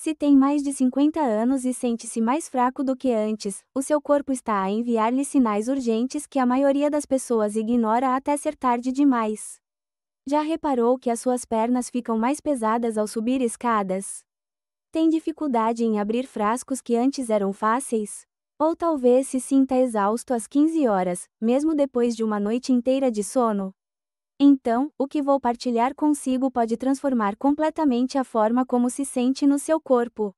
Se tem mais de 50 anos e sente-se mais fraco do que antes, o seu corpo está a enviar-lhe sinais urgentes que a maioria das pessoas ignora até ser tarde demais. Já reparou que as suas pernas ficam mais pesadas ao subir escadas? Tem dificuldade em abrir frascos que antes eram fáceis? Ou talvez se sinta exausto às 15 horas, mesmo depois de uma noite inteira de sono? Então, o que vou partilhar consigo pode transformar completamente a forma como se sente no seu corpo.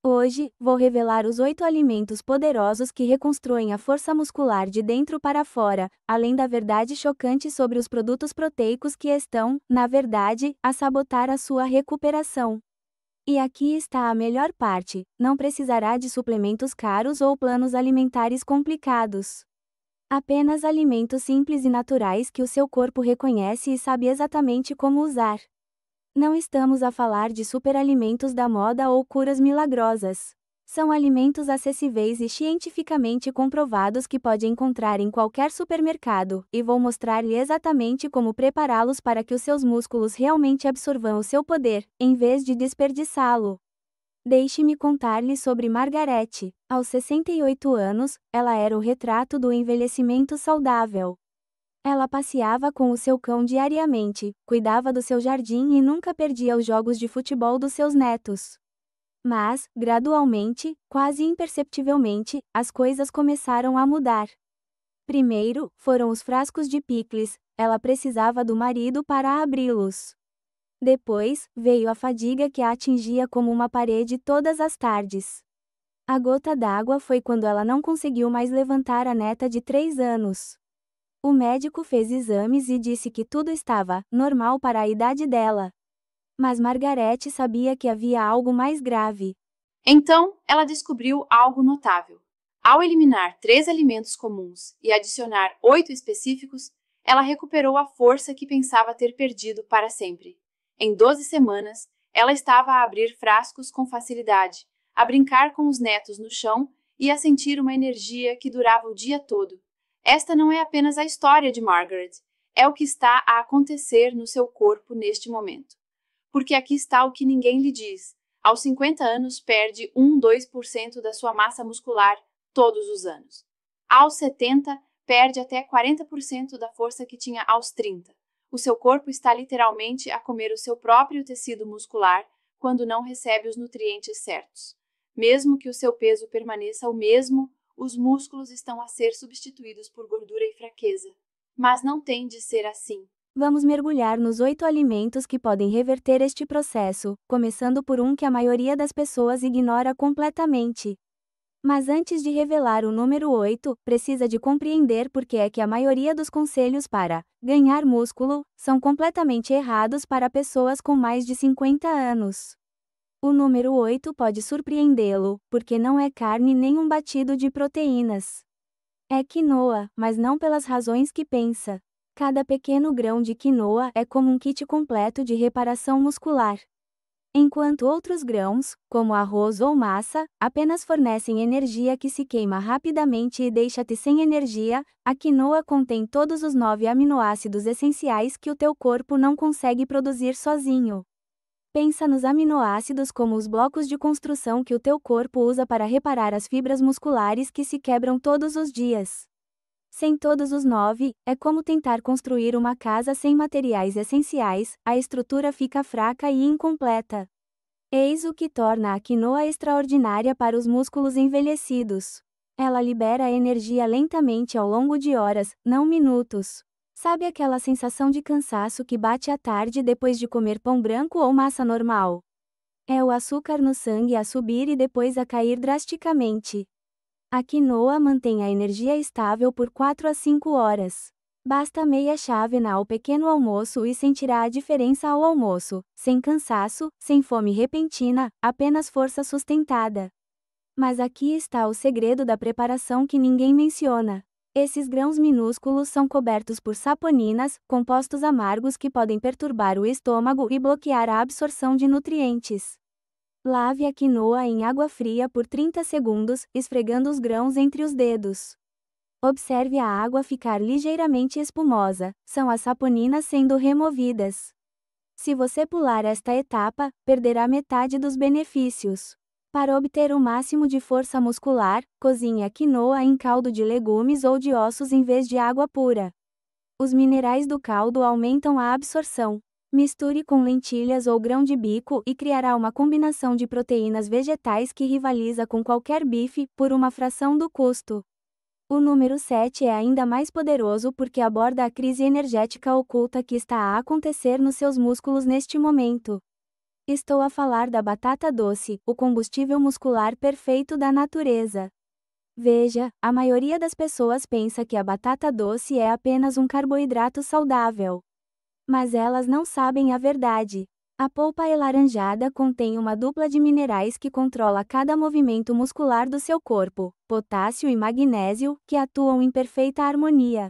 Hoje, vou revelar os 8 alimentos poderosos que reconstruem a força muscular de dentro para fora, além da verdade chocante sobre os produtos proteicos que estão, na verdade, a sabotar a sua recuperação. E aqui está a melhor parte: não precisará de suplementos caros ou planos alimentares complicados. Apenas alimentos simples e naturais que o seu corpo reconhece e sabe exatamente como usar. Não estamos a falar de superalimentos da moda ou curas milagrosas. São alimentos acessíveis e cientificamente comprovados que pode encontrar em qualquer supermercado, e vou mostrar-lhe exatamente como prepará-los para que os seus músculos realmente absorvam o seu poder, em vez de desperdiçá-lo. Deixe-me contar-lhe sobre Margarete. Aos 68 anos, ela era o retrato do envelhecimento saudável. Ela passeava com o seu cão diariamente, cuidava do seu jardim e nunca perdia os jogos de futebol dos seus netos. Mas, gradualmente, quase imperceptivelmente, as coisas começaram a mudar. Primeiro, foram os frascos de picles, ela precisava do marido para abri-los. Depois, veio a fadiga que a atingia como uma parede todas as tardes. A gota d'água foi quando ela não conseguiu mais levantar a neta de 3 anos. O médico fez exames e disse que tudo estava normal para a idade dela. Mas Margarete sabia que havia algo mais grave. Então, ela descobriu algo notável. Ao eliminar 3 alimentos comuns e adicionar 8 específicos, ela recuperou a força que pensava ter perdido para sempre. Em 12 semanas, ela estava a abrir frascos com facilidade, a brincar com os netos no chão e a sentir uma energia que durava o dia todo. Esta não é apenas a história de Margaret, é o que está a acontecer no seu corpo neste momento. Porque aqui está o que ninguém lhe diz. Aos 50 anos, perde 2% da sua massa muscular todos os anos. Aos 70, perde até 40% da força que tinha aos 30. O seu corpo está literalmente a comer o seu próprio tecido muscular quando não recebe os nutrientes certos. Mesmo que o seu peso permaneça o mesmo, os músculos estão a ser substituídos por gordura e fraqueza. Mas não tem de ser assim. Vamos mergulhar nos 8 alimentos que podem reverter este processo, começando por um que a maioria das pessoas ignora completamente. Mas antes de revelar o número 8, precisa de compreender por que é que a maioria dos conselhos para ganhar músculo são completamente errados para pessoas com mais de 50 anos. O número 8 pode surpreendê-lo, porque não é carne nem um batido de proteínas. É quinoa, mas não pelas razões que pensa. Cada pequeno grão de quinoa é como um kit completo de reparação muscular. Enquanto outros grãos, como arroz ou massa, apenas fornecem energia que se queima rapidamente e deixa-te sem energia, a quinoa contém todos os 9 aminoácidos essenciais que o teu corpo não consegue produzir sozinho. Pensa nos aminoácidos como os blocos de construção que o teu corpo usa para reparar as fibras musculares que se quebram todos os dias. Sem todos os 9, é como tentar construir uma casa sem materiais essenciais, a estrutura fica fraca e incompleta. Eis o que torna a quinoa extraordinária para os músculos envelhecidos. Ela libera energia lentamente ao longo de horas, não minutos. Sabe aquela sensação de cansaço que bate à tarde depois de comer pão branco ou massa normal? É o açúcar no sangue a subir e depois a cair drasticamente. A quinoa mantém a energia estável por 4 a 5 horas. Basta meia chávena ao pequeno almoço e sentirá a diferença ao almoço, sem cansaço, sem fome repentina, apenas força sustentada. Mas aqui está o segredo da preparação que ninguém menciona. Esses grãos minúsculos são cobertos por saponinas, compostos amargos que podem perturbar o estômago e bloquear a absorção de nutrientes. Lave a quinoa em água fria por 30 segundos, esfregando os grãos entre os dedos. Observe a água ficar ligeiramente espumosa, são as saponinas sendo removidas. Se você pular esta etapa, perderá metade dos benefícios. Para obter o máximo de força muscular, cozinhe a quinoa em caldo de legumes ou de ossos em vez de água pura. Os minerais do caldo aumentam a absorção. Misture com lentilhas ou grão de bico e criará uma combinação de proteínas vegetais que rivaliza com qualquer bife, por uma fração do custo. O número 7 é ainda mais poderoso porque aborda a crise energética oculta que está a acontecer nos seus músculos neste momento. Estou a falar da batata doce, o combustível muscular perfeito da natureza. Veja, a maioria das pessoas pensa que a batata doce é apenas um carboidrato saudável. Mas elas não sabem a verdade. A polpa alaranjada contém uma dupla de minerais que controla cada movimento muscular do seu corpo, potássio e magnésio, que atuam em perfeita harmonia.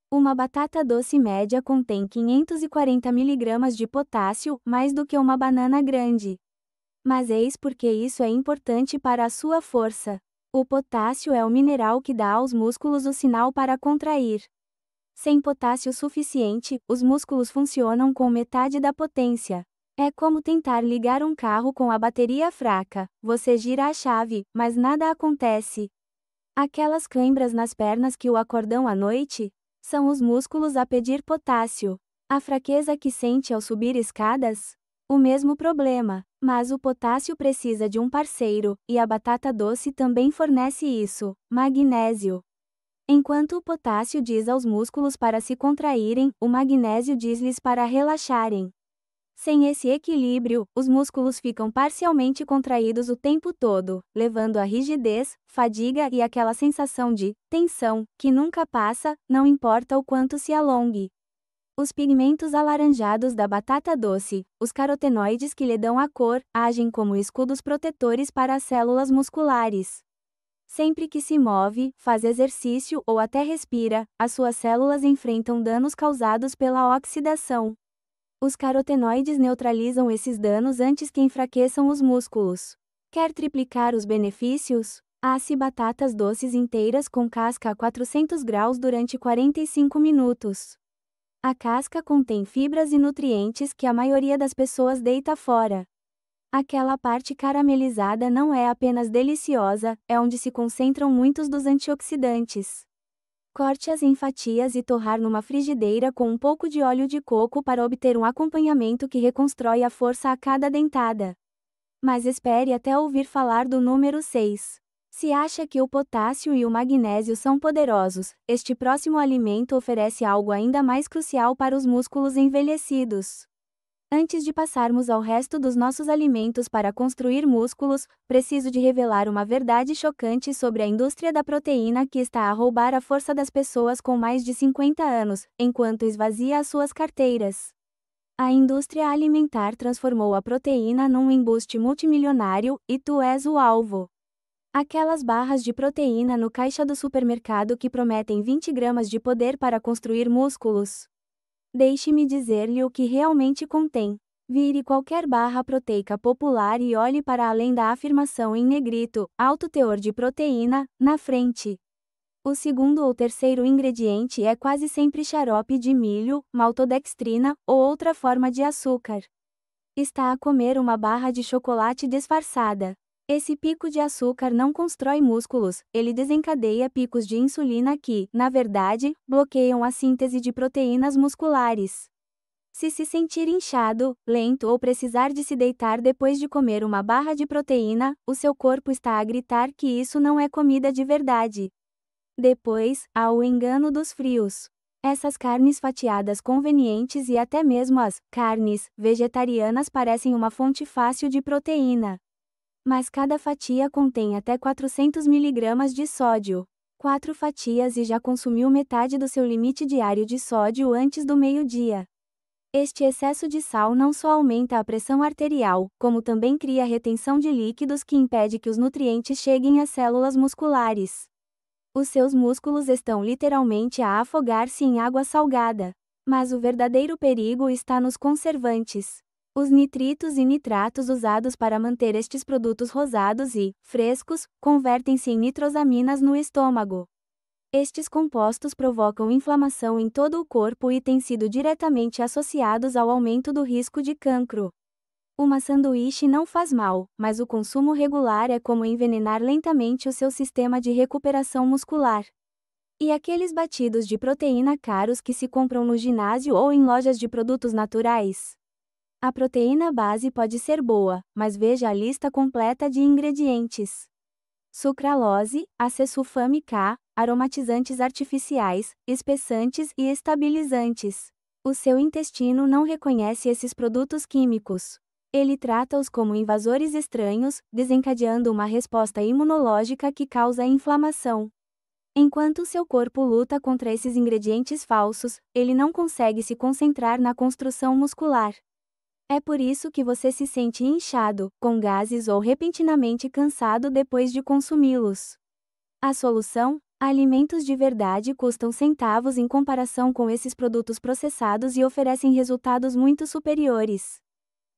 Uma batata doce média contém 540 mg de potássio, mais do que uma banana grande. Mas eis porque isso é importante para a sua força. O potássio é o mineral que dá aos músculos o sinal para contrair. Sem potássio suficiente, os músculos funcionam com metade da potência. É como tentar ligar um carro com a bateria fraca. Você gira a chave, mas nada acontece. Aquelas cãibras nas pernas que o acordam à noite? São os músculos a pedir potássio. A fraqueza que sente ao subir escadas? O mesmo problema. Mas o potássio precisa de um parceiro, e a batata doce também fornece isso: magnésio. Enquanto o potássio diz aos músculos para se contraírem, o magnésio diz-lhes para relaxarem. Sem esse equilíbrio, os músculos ficam parcialmente contraídos o tempo todo, levando à rigidez, fadiga e aquela sensação de tensão, que nunca passa, não importa o quanto se alongue. Os pigmentos alaranjados da batata doce, os carotenoides que lhe dão a cor, agem como escudos protetores para as células musculares. Sempre que se move, faz exercício ou até respira, as suas células enfrentam danos causados pela oxidação. Os carotenoides neutralizam esses danos antes que enfraqueçam os músculos. Quer triplicar os benefícios? Asse batatas doces inteiras com casca a 400 graus durante 45 minutos. A casca contém fibras e nutrientes que a maioria das pessoas deita fora. Aquela parte caramelizada não é apenas deliciosa, é onde se concentram muitos dos antioxidantes. Corte-as em fatias e torrar numa frigideira com um pouco de óleo de coco para obter um acompanhamento que reconstrói a força a cada dentada. Mas espere até ouvir falar do número 6. Se acha que o potássio e o magnésio são poderosos, este próximo alimento oferece algo ainda mais crucial para os músculos envelhecidos. Antes de passarmos ao resto dos nossos alimentos para construir músculos, preciso de revelar uma verdade chocante sobre a indústria da proteína que está a roubar a força das pessoas com mais de 50 anos, enquanto esvazia as suas carteiras. A indústria alimentar transformou a proteína num embuste multimilionário, e tu és o alvo. Aquelas barras de proteína no caixa do supermercado que prometem 20 gramas de poder para construir músculos. Deixe-me dizer-lhe o que realmente contém. Vire qualquer barra proteica popular e olhe para além da afirmação em negrito, alto teor de proteína, na frente. O segundo ou terceiro ingrediente é quase sempre xarope de milho, maltodextrina ou outra forma de açúcar. Está a comer uma barra de chocolate disfarçada. Esse pico de açúcar não constrói músculos, ele desencadeia picos de insulina que, na verdade, bloqueiam a síntese de proteínas musculares. Se sentir inchado, lento ou precisar de se deitar depois de comer uma barra de proteína, o seu corpo está a gritar que isso não é comida de verdade. Depois, há o engano dos frios. Essas carnes fatiadas convenientes e até mesmo as carnes vegetarianas parecem uma fonte fácil de proteína. Mas cada fatia contém até 400 mg de sódio. 4 fatias e já consumiu metade do seu limite diário de sódio antes do meio-dia. Este excesso de sal não só aumenta a pressão arterial, como também cria retenção de líquidos que impede que os nutrientes cheguem às células musculares. Os seus músculos estão literalmente a afogar-se em água salgada. Mas o verdadeiro perigo está nos conservantes. Os nitritos e nitratos usados para manter estes produtos rosados e frescos convertem-se em nitrosaminas no estômago. Estes compostos provocam inflamação em todo o corpo e têm sido diretamente associados ao aumento do risco de cancro. Uma sanduíche não faz mal, mas o consumo regular é como envenenar lentamente o seu sistema de recuperação muscular. E aqueles batidos de proteína caros que se compram no ginásio ou em lojas de produtos naturais? A proteína base pode ser boa, mas veja a lista completa de ingredientes: sucralose, acesulfame K, aromatizantes artificiais, espessantes e estabilizantes. O seu intestino não reconhece esses produtos químicos. Ele trata-os como invasores estranhos, desencadeando uma resposta imunológica que causa inflamação. Enquanto seu corpo luta contra esses ingredientes falsos, ele não consegue se concentrar na construção muscular. É por isso que você se sente inchado, com gases ou repentinamente cansado depois de consumi-los. A solução? Alimentos de verdade custam centavos em comparação com esses produtos processados e oferecem resultados muito superiores.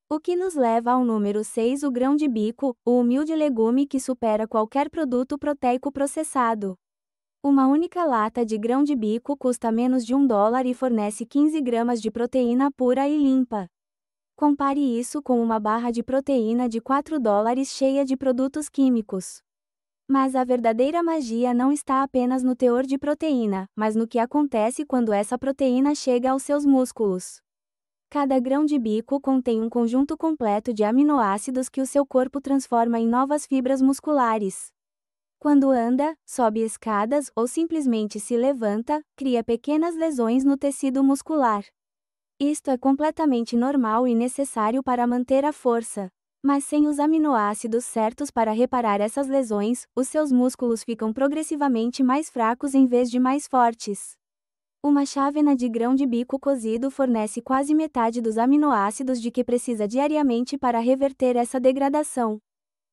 O que nos leva ao número 6, o grão de bico, o humilde legume que supera qualquer produto proteico processado. Uma única lata de grão de bico custa menos de $1 e fornece 15 gramas de proteína pura e limpa. Compare isso com uma barra de proteína de $4 cheia de produtos químicos. Mas a verdadeira magia não está apenas no teor de proteína, mas no que acontece quando essa proteína chega aos seus músculos. Cada grão de bico contém um conjunto completo de aminoácidos que o seu corpo transforma em novas fibras musculares. Quando anda, sobe escadas ou simplesmente se levanta, cria pequenas lesões no tecido muscular. Isto é completamente normal e necessário para manter a força. Mas sem os aminoácidos certos para reparar essas lesões, os seus músculos ficam progressivamente mais fracos em vez de mais fortes. Uma chávena de grão de bico cozido fornece quase metade dos aminoácidos de que precisa diariamente para reverter essa degradação.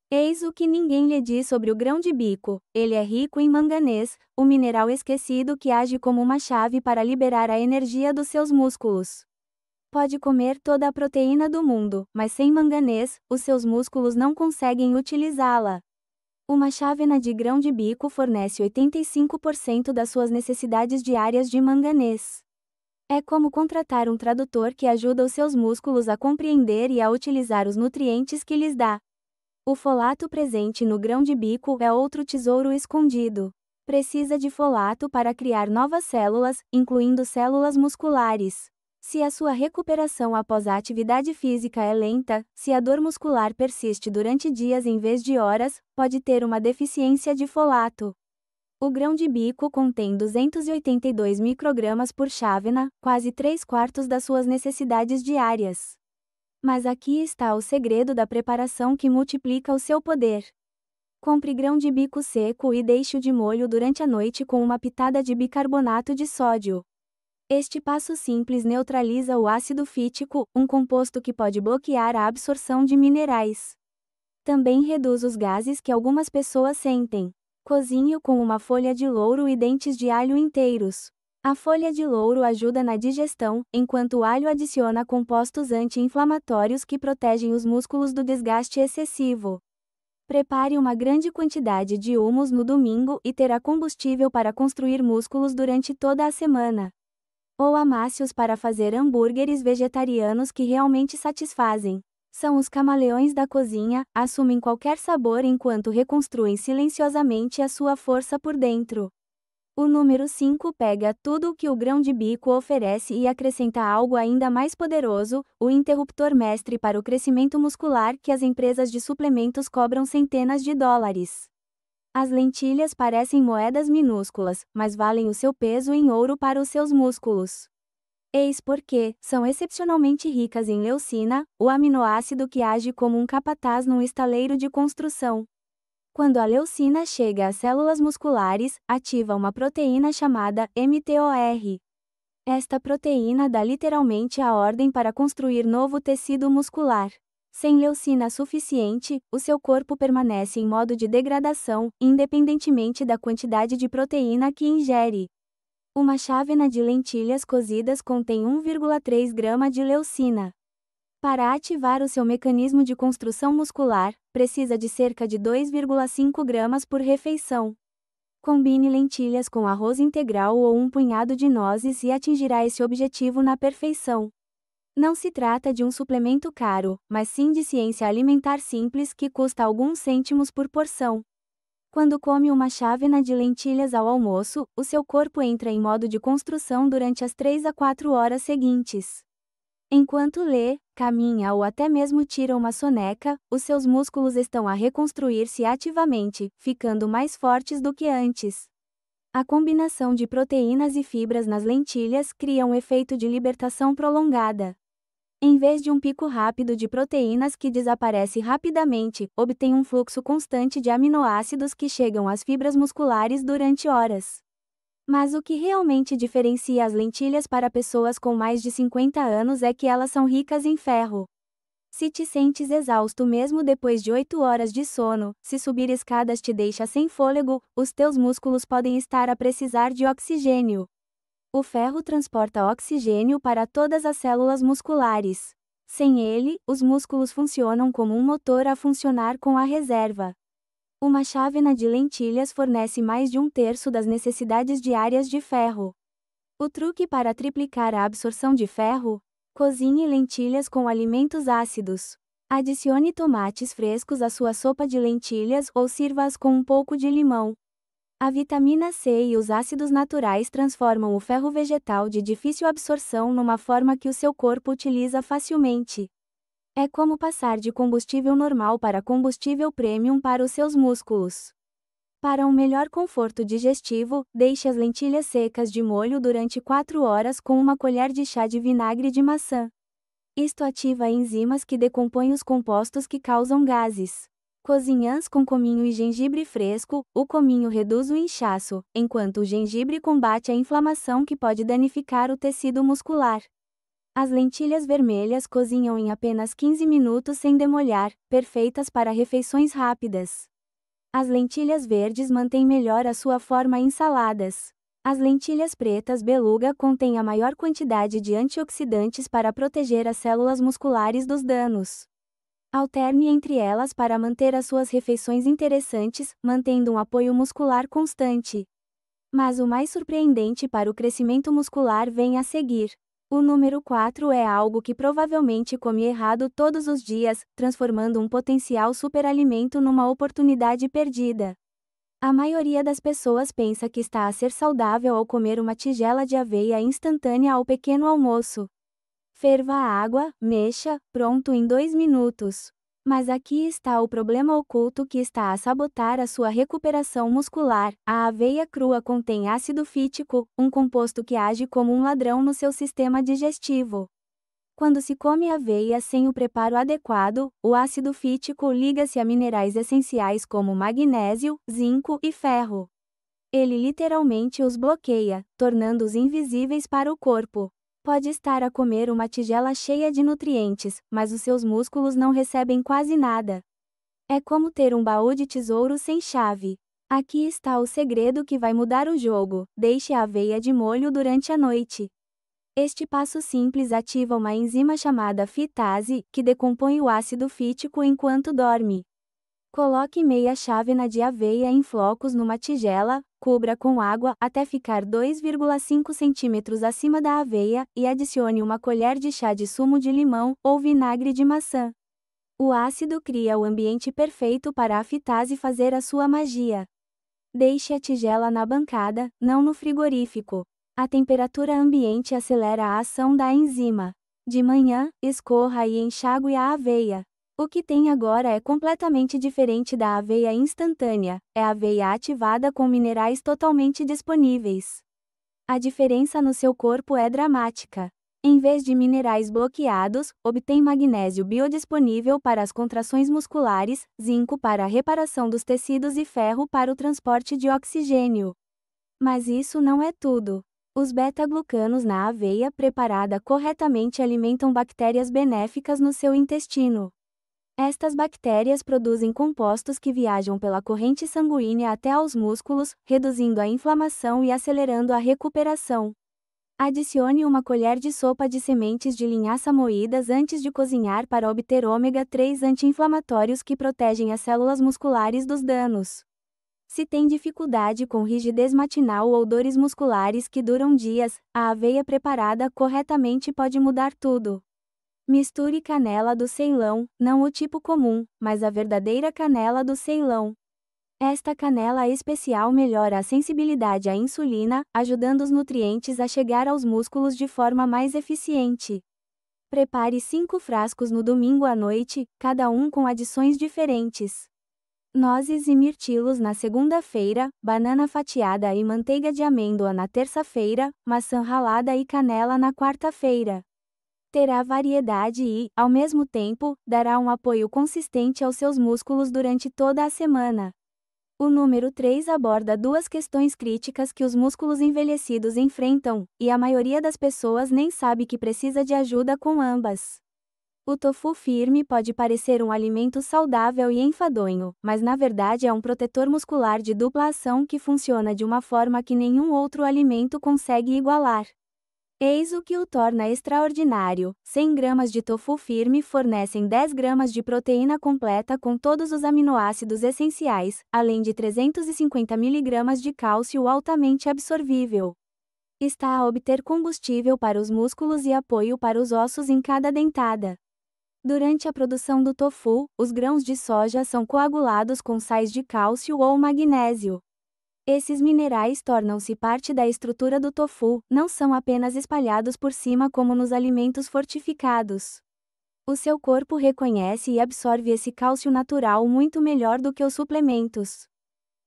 Eis o que ninguém lhe diz sobre o grão de bico: ele é rico em manganês, o mineral esquecido que age como uma chave para liberar a energia dos seus músculos. Pode comer toda a proteína do mundo, mas sem manganês, os seus músculos não conseguem utilizá-la. Uma chávena de grão de bico fornece 85% das suas necessidades diárias de manganês. É como contratar um tradutor que ajuda os seus músculos a compreender e a utilizar os nutrientes que lhes dá. O folato presente no grão de bico é outro tesouro escondido. Precisa de folato para criar novas células, incluindo células musculares. Se a sua recuperação após a atividade física é lenta, se a dor muscular persiste durante dias em vez de horas, pode ter uma deficiência de folato. O grão de bico contém 282 microgramas por chávena, quase 3/4 das suas necessidades diárias. Mas aqui está o segredo da preparação que multiplica o seu poder. Compre grão de bico seco e deixe-o de molho durante a noite com uma pitada de bicarbonato de sódio. Este passo simples neutraliza o ácido fítico, um composto que pode bloquear a absorção de minerais. Também reduz os gases que algumas pessoas sentem. Cozinhe-o com uma folha de louro e dentes de alho inteiros. A folha de louro ajuda na digestão, enquanto o alho adiciona compostos anti-inflamatórios que protegem os músculos do desgaste excessivo. Prepare uma grande quantidade de hummus no domingo e terá combustível para construir músculos durante toda a semana. Ou amasse-os para fazer hambúrgueres vegetarianos que realmente satisfazem. São os camaleões da cozinha, assumem qualquer sabor enquanto reconstruem silenciosamente a sua força por dentro. O número 5 pega tudo o que o grão de bico oferece e acrescenta algo ainda mais poderoso, o interruptor mestre para o crescimento muscular que as empresas de suplementos cobram centenas de dólares. As lentilhas parecem moedas minúsculas, mas valem o seu peso em ouro para os seus músculos. Eis porque são excepcionalmente ricas em leucina, o aminoácido que age como um capataz num estaleiro de construção. Quando a leucina chega às células musculares, ativa uma proteína chamada mTOR. Esta proteína dá literalmente a ordem para construir novo tecido muscular. Sem leucina suficiente, o seu corpo permanece em modo de degradação, independentemente da quantidade de proteína que ingere. Uma chávena de lentilhas cozidas contém 1,3 grama de leucina. Para ativar o seu mecanismo de construção muscular, precisa de cerca de 2,5 gramas por refeição. Combine lentilhas com arroz integral ou um punhado de nozes e atingirá esse objetivo na perfeição. Não se trata de um suplemento caro, mas sim de ciência alimentar simples que custa alguns cêntimos por porção. Quando come uma chávena de lentilhas ao almoço, o seu corpo entra em modo de construção durante as 3 a 4 horas seguintes. Enquanto lê, caminha ou até mesmo tira uma soneca, os seus músculos estão a reconstruir-se ativamente, ficando mais fortes do que antes. A combinação de proteínas e fibras nas lentilhas cria um efeito de libertação prolongada. Em vez de um pico rápido de proteínas que desaparece rapidamente, obtém um fluxo constante de aminoácidos que chegam às fibras musculares durante horas. Mas o que realmente diferencia as lentilhas para pessoas com mais de 50 anos é que elas são ricas em ferro. Se te sentes exausto mesmo depois de 8 horas de sono, se subir escadas te deixa sem fôlego, os teus músculos podem estar a precisar de oxigênio. O ferro transporta oxigênio para todas as células musculares. Sem ele, os músculos funcionam como um motor a funcionar com a reserva. Uma chávena de lentilhas fornece mais de 1/3 das necessidades diárias de ferro. O truque para triplicar a absorção de ferro? Cozinhe lentilhas com alimentos ácidos. Adicione tomates frescos à sua sopa de lentilhas ou sirva-as com um pouco de limão. A vitamina C e os ácidos naturais transformam o ferro vegetal de difícil absorção numa forma que o seu corpo utiliza facilmente. É como passar de combustível normal para combustível premium para os seus músculos. Para um melhor conforto digestivo, deixe as lentilhas secas de molho durante 4 horas com uma colher de chá de vinagre de maçã. Isto ativa enzimas que decompõem os compostos que causam gases. Cozinhãs com cominho e gengibre fresco, o cominho reduz o inchaço, enquanto o gengibre combate a inflamação que pode danificar o tecido muscular. As lentilhas vermelhas cozinham em apenas 15 minutos sem demolhar, perfeitas para refeições rápidas. As lentilhas verdes mantêm melhor a sua forma em saladas. As lentilhas pretas beluga contêm a maior quantidade de antioxidantes para proteger as células musculares dos danos. Alterne entre elas para manter as suas refeições interessantes, mantendo um apoio muscular constante. Mas o mais surpreendente para o crescimento muscular vem a seguir. O número 4 é algo que provavelmente come errado todos os dias, transformando um potencial superalimento numa oportunidade perdida. A maioria das pessoas pensa que está a ser saudável ao comer uma tigela de aveia instantânea ao pequeno almoço. Ferva a água, mexa, pronto em 2 minutos. Mas aqui está o problema oculto que está a sabotar a sua recuperação muscular. A aveia crua contém ácido fítico, um composto que age como um ladrão no seu sistema digestivo. Quando se come aveia sem o preparo adequado, o ácido fítico liga-se a minerais essenciais como magnésio, zinco e ferro. Ele literalmente os bloqueia, tornando-os invisíveis para o corpo. Pode estar a comer uma tigela cheia de nutrientes, mas os seus músculos não recebem quase nada. É como ter um baú de tesouro sem chave. Aqui está o segredo que vai mudar o jogo: deixe a aveia de molho durante a noite. Este passo simples ativa uma enzima chamada fitase, que decompõe o ácido fítico enquanto dorme. Coloque meia chávena de aveia em flocos numa tigela, cubra com água até ficar 2,5 centímetros acima da aveia e adicione uma colher de chá de sumo de limão ou vinagre de maçã. O ácido cria o ambiente perfeito para a fitase fazer a sua magia. Deixe a tigela na bancada, não no frigorífico. A temperatura ambiente acelera a ação da enzima. De manhã, escorra e enxague a aveia. O que tem agora é completamente diferente da aveia instantânea, é aveia ativada com minerais totalmente disponíveis. A diferença no seu corpo é dramática. Em vez de minerais bloqueados, obtém magnésio biodisponível para as contrações musculares, zinco para a reparação dos tecidos e ferro para o transporte de oxigênio. Mas isso não é tudo. Os beta-glucanos na aveia preparada corretamente alimentam bactérias benéficas no seu intestino. Estas bactérias produzem compostos que viajam pela corrente sanguínea até aos músculos, reduzindo a inflamação e acelerando a recuperação. Adicione uma colher de sopa de sementes de linhaça moídas antes de cozinhar para obter ômega 3 anti-inflamatórios que protegem as células musculares dos danos. Se tem dificuldade com rigidez matinal ou dores musculares que duram dias, a aveia preparada corretamente pode mudar tudo. Misture canela do Ceilão, não o tipo comum, mas a verdadeira canela do Ceilão. Esta canela especial melhora a sensibilidade à insulina, ajudando os nutrientes a chegar aos músculos de forma mais eficiente. Prepare 5 frascos no domingo à noite, cada um com adições diferentes. Nozes e mirtilos na segunda-feira, banana fatiada e manteiga de amêndoa na terça-feira, maçã ralada e canela na quarta-feira. Terá variedade e, ao mesmo tempo, dará um apoio consistente aos seus músculos durante toda a semana. O número 3 aborda 2 questões críticas que os músculos envelhecidos enfrentam, e a maioria das pessoas nem sabe que precisa de ajuda com ambas. O tofu firme pode parecer um alimento saudável e enfadonho, mas na verdade é um protetor muscular de dupla ação que funciona de uma forma que nenhum outro alimento consegue igualar. Eis o que o torna extraordinário: 100 gramas de tofu firme fornecem 10 gramas de proteína completa com todos os aminoácidos essenciais, além de 350 mg de cálcio altamente absorvível. Está a obter combustível para os músculos e apoio para os ossos em cada dentada. Durante a produção do tofu, os grãos de soja são coagulados com sais de cálcio ou magnésio. Esses minerais tornam-se parte da estrutura do tofu, não são apenas espalhados por cima como nos alimentos fortificados. O seu corpo reconhece e absorve esse cálcio natural muito melhor do que os suplementos.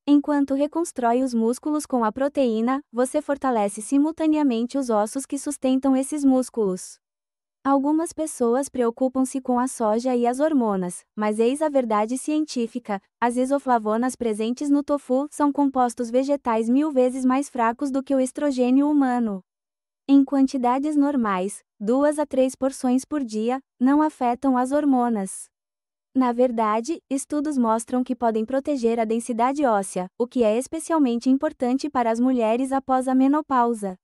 Enquanto reconstrói os músculos com a proteína, você fortalece simultaneamente os ossos que sustentam esses músculos. Algumas pessoas preocupam-se com a soja e as hormonas, mas eis a verdade científica: as isoflavonas presentes no tofu são compostos vegetais 1000 vezes mais fracos do que o estrogênio humano. Em quantidades normais, 2 a 3 porções por dia, não afetam as hormonas. Na verdade, estudos mostram que podem proteger a densidade óssea, o que é especialmente importante para as mulheres após a menopausa.